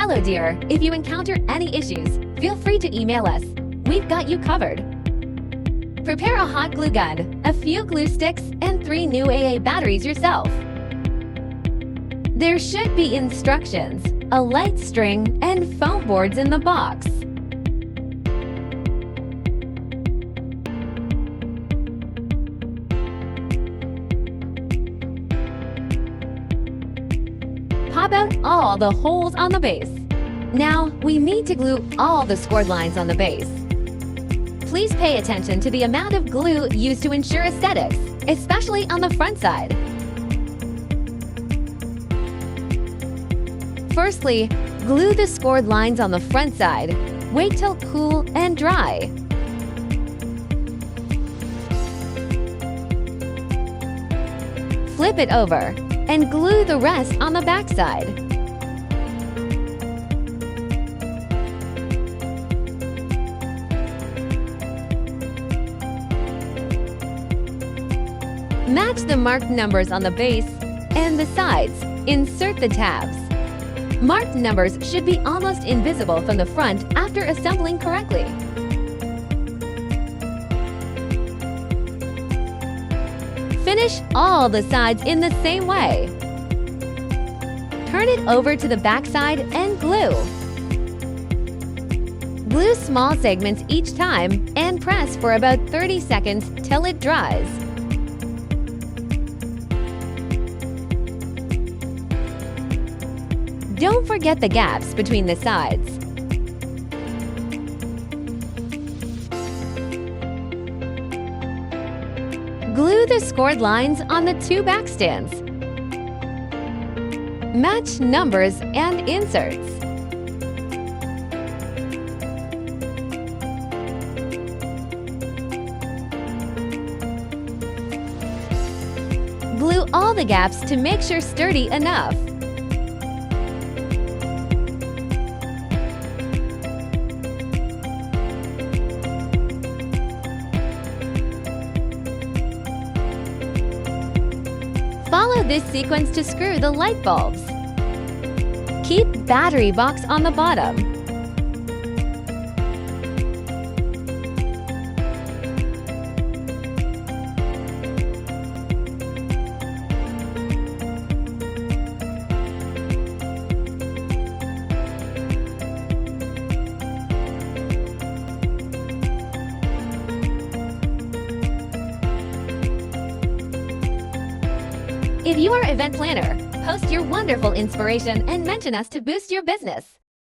Hello dear, if you encounter any issues, feel free to email us. We've got you covered. Prepare a hot glue gun, a few glue sticks, and 3 new AA batteries yourself. There should be instructions, a light string, and foam boards in the box. Pop out all the holes on the base. Now, we need to glue all the scored lines on the base. Please pay attention to the amount of glue used to ensure aesthetics, especially on the front side. Firstly, glue the scored lines on the front side. Wait till cool and dry. Flip it over and glue the rest on the back side. Match the marked numbers on the base and the sides. Insert the tabs. Marked numbers should be almost invisible from the front after assembling correctly. Finish all the sides in the same way. Turn it over to the back side and glue. Glue small segments each time and press for about 30 seconds till it dries. Don't forget the gaps between the sides. Glue the scored lines on the 2 back stands. Match numbers and inserts. Glue all the gaps to make sure sturdy enough. Follow this sequence to screw the light bulbs. Keep battery box on the bottom. If you are an event planner, post your wonderful inspiration and mention us to boost your business.